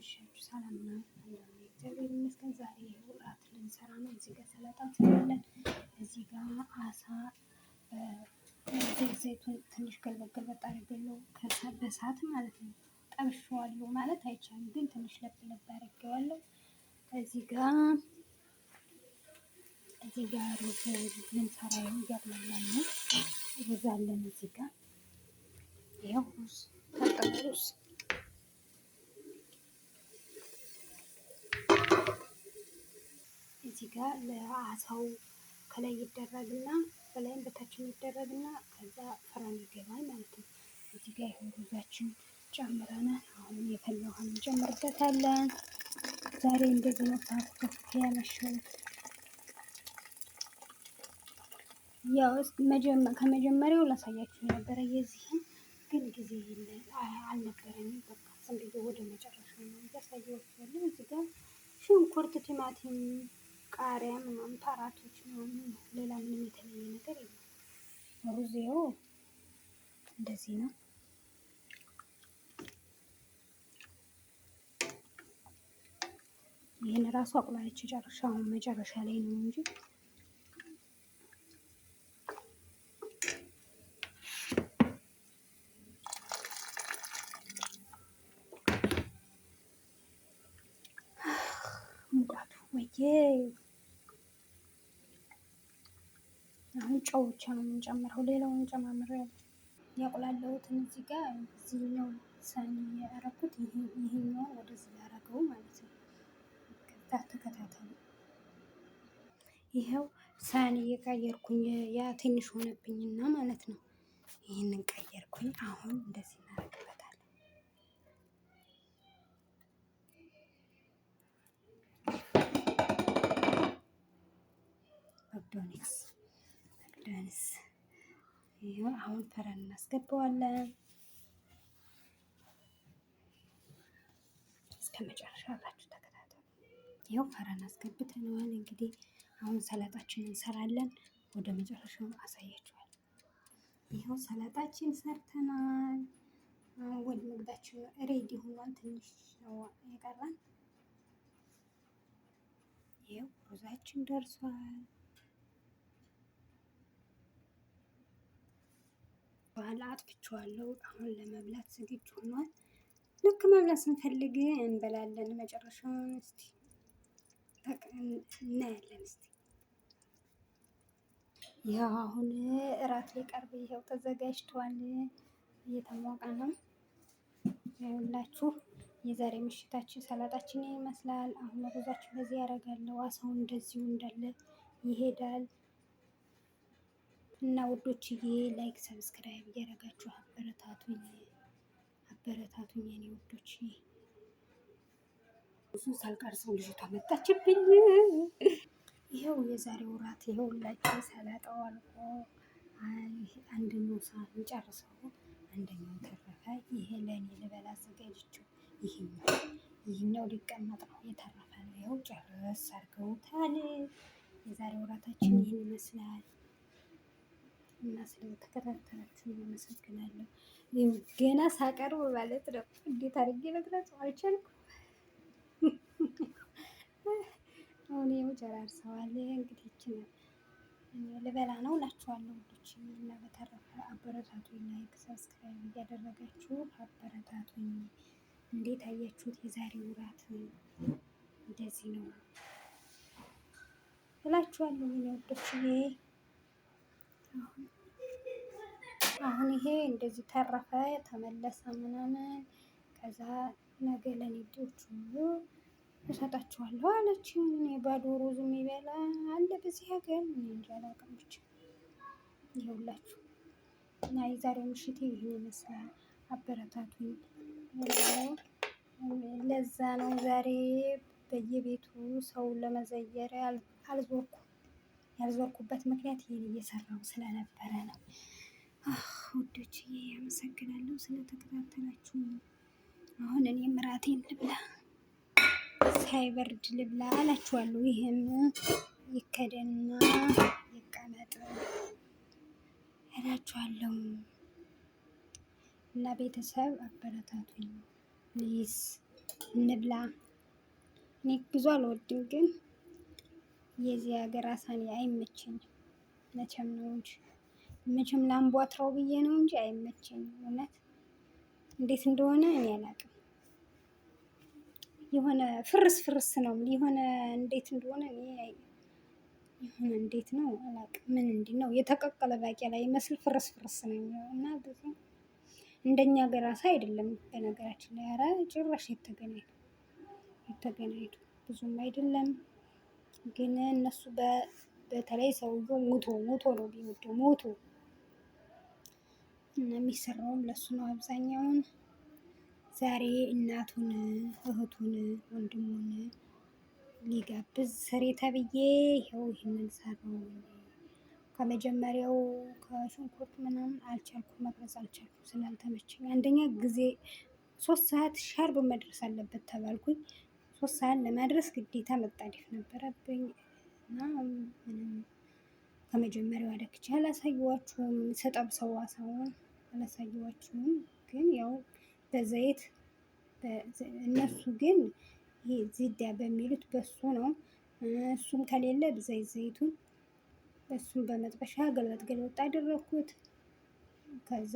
አመሻችሁ። ሰላም ነው? እግዚአብሔር ይመስገን። ዛሬ እራት ልንሰራ ነው። እዚህ ጋር ሰላጣ እንሰራለን። እዚህ ጋር አሳ ዘይቱን ትንሽ ገልበጥ ገልበጥ አድርጌዋለሁ በእሳት ማለት ነው። ጠብሼዋለሁ ማለት አይቻልም፣ ግን ትንሽ ለብ ለብ አድርጌዋለሁ። እዚህ ጋር ሩዝ ልንሰራ እያቁላላን ነው። ሩዝ አለን እዚህ ጋር ይኸው ሩዝ ታጠበ ሩዝ እዚህ ጋር ለአሳው ከላይ ይደረግና በላይም በታችም ይደረግና ከዛ ፍረን ይገባል ማለት ነው። እዚህ ጋር ይሄን ሩዛችን ጨምረናል። አሁን የፈላ ውሃ እንጨምርበታለን። ዛሬ እንደዚህ ነው ከፍት ያመሸሁት። ያው ከመጀመሪያው ላሳያችሁ ነበረ የዚህን ግን ጊዜ አልነበረኝም። በቃ ዝም ብዬ ወደ መጨረሻ ነው እያሳየኋችሁ ያለው። እዚህ ጋር ሽንኩርት፣ ቲማቲም፣ ቃሪያ ምናምን ካሮቶች ምናምን ሌላ ምንም የተለየ ነገር የለም። ሩዜው እንደዚህ ነው። ይህን ራሱ አቁላልቼ ጨርሻው መጨረሻ ላይ ነው እንጂ ሙቃቱ ወይዬ። አሁን ጨው ብቻ ነው የምንጨምረው፣ ሌላውን ጨማምሬያለሁ። ያቁላለሁትን እዚህ ጋር እዚህኛው ሳኒ ያደረኩት ይሄኛው ወደዚህ ያደረገው ማለት ነው። ተከታተሉ። ይኸው ሳኒ የቀየርኩኝ ያ ትንሽ ሆነብኝና ማለት ነው። ይህንን ቀየርኩኝ። አሁን እንደዚህ እናደርግበታለን። መክዶኒክስ ይኸው አሁን ፈረን እናስገባዋለን። እስከ መጨረሻ አብራችሁ ተከታተሉ። ይኸው ፈረን አስገብተነዋል። እንግዲህ አሁን ሰላጣችንን እንሰራለን። ወደ መጨረሻው አሳያችኋለሁ። ይኸው ሰላጣችን ሰርተናል። ወደ ምግባችን ሬዲ ሆኗል። ትንሽ ነው የቀረን። ይኸው ሩዛችን ደርሷል። በኋላ አጥፍቼዋለሁ። አሁን ለመብላት ዝግጁ ሆኗል። ልክ መብላት ስንፈልግ እንበላለን። መጨረሻውን እስቲ እናያለን። እስቲ ያው አሁን እራት ሊቀርብ ይኸው ተዘጋጅቷል። እየተሞቀ ነው። ይኸውላችሁ የዛሬ ምሽታችን ሰላጣችን ይመስላል። አሁን ሩዛችን በዚህ ያደርጋለሁ። አሳው እንደዚሁ እንዳለ ይሄዳል። እና ውዶችዬ ላይክ ሰብስክራይብ እያደረጋችሁ አበረታቱኝ የኔ ውዶች። ብዙ ሳልቀርጸው ልጅቷ መጣችብኝ። ይኸው የዛሬው እራት ይኸውላችሁ ሰላጣው አልቆ አንደኛው ሰዓት ጨርሰው አንደኛው ተረፈ። ይሄ ለእኔ ልበላ አዘጋጅቼው ይሄኛው ሊቀመጥ ነው የተረፈ ነው። ይኸው ጨርስ አድርገውታል። የዛሬው እራታችን ይህን ይመስላል። እና ስለተከታተላችሁ አመሰግናለሁ። ገና ሳቀርብ ማለት ነው እንዴት አድርጌ ልግለጸው አልቻልኩም። አሁን ይኸው ጨራርሰዋል። እንግዲህ ልበላ ነው እላችኋለሁ ውዶች። እና በተረፈ አበረታቱኝ፣ ላይክ ሰብስክራይብ እያደረጋችሁ አበረታቱኝ። እንዴት አያችሁት? የዛሬው እራት እንደዚህ ነው እላችኋለሁ የኔ ውዶች። አሁን ይሄ እንደዚህ ተረፈ ተመለሰ ምናምን። ከዛ ነገ ለኔቶቹ እሰጣችኋለሁ አለችኝ። እኔ ባዶ ሩዝ የሚበላ አለ በዚህ ሀገር? እኔ እንጃ አላውቅም። ብቻ ይኸውላችሁ እና የዛሬው ምሽቴ ይሄን ይመስላል። አበረታቱኝ። ለዛ ነው ዛሬ በየቤቱ ሰው ለመዘየር ያልዞርኩበት ምክንያት ይሄን እየሰራው ስለነበረ ነው። ውዶችዬ አመሰግናለሁ ስለተከታተላችሁ። አሁን እኔም እራቴን ልብላ፣ ሳይበርድ ልብላ እላችኋለሁ። ይሄም ይከደንና ይቀመጥ እላችኋለሁ። እና ቤተሰብ አበረታቱኝ ፕሊዝ። እንብላ። እኔ ብዙ አልወድም፣ ግን የዚህ ሀገር አሳ እኔ አይመቸኝም። መቼም ነው እንጂ መቼም ላምቧትረው ብዬ ነው እንጂ አይመቸኝም። እውነት እንዴት እንደሆነ እኔ አላውቅም። የሆነ ፍርስ ፍርስ ነው የሆነ እንዴት እንደሆነ እኔ የሆነ እንዴት ነው አላውቅም። ምን እንዲህ ነው የተቀቀለ ባቄላ ይመስል ፍርስ ፍርስ ነው የሚሆነው እና ብዙ እንደኛ ሀገር አሳ አይደለም። በነገራችን ላይ ኧረ ጭራሽ የተገናኝቶ ብዙም አይደለም። ግን እነሱ በተለይ ሰውየው ሞቶ ነው ቢወደው ሞቶ እና የሚሰራውም ለሱ ነው አብዛኛውን። ዛሬ እናቱን እህቱን ወንድሙን ሊጋብዝ ስሪ ተብዬ ይኸው ይህንን ሰራው። ከመጀመሪያው ከሽንኩርት ምናምን አልቻልኩም፣ መቅረጽ አልቻልኩም ስላልተመቸኝ። አንደኛ ጊዜ 3 ሰዓት ሻርብ መድረስ አለበት ተባልኩኝ። 3 ሰዓት ለማድረስ ግዴታ መጣደፍ ነበረብኝ እና ምንም ከመጀመሪያው አደክቼ አላሳየኋችሁም። ስጠብሰው አሳውን አላሳየኋችሁም። ግን ያው በዘይት እነሱ ግን ይሄ ዝዳ በሚሉት በሱ ነው። እሱም ከሌለ ዘይቱን እሱን በመጥበሻ ገልበጥ አደረኩት። ከዛ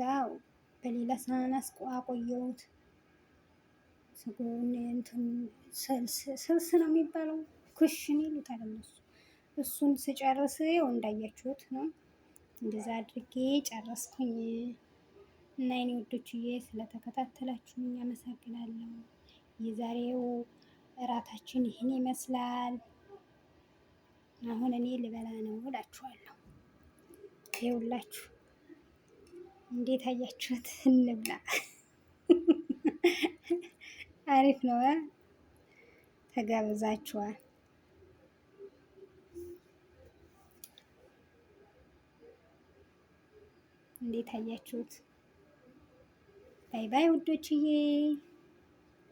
በሌላ ሳህን አቆየሁት። ስጎውን እንትን ስልስ ነው የሚባለው ኩሽን ይሉታል እነሱ። እሱን ስጨርስ ያው እንዳያችሁት ነው። እንደዛ አድርጌ ጨረስኩኝ። እና የኔ ውዶችዬ ስለተከታተላችሁኝ አመሰግናለሁ። የዛሬው እራታችን ይህን ይመስላል። አሁን እኔ ልበላ ነው እላችኋለሁ። ይኸውላችሁ እንዴት አያችሁት? እንብላ። አሪፍ ነው። ተጋብዛችኋል። እንዴት አያችሁት? ባይ ባይ ውዶችዬ።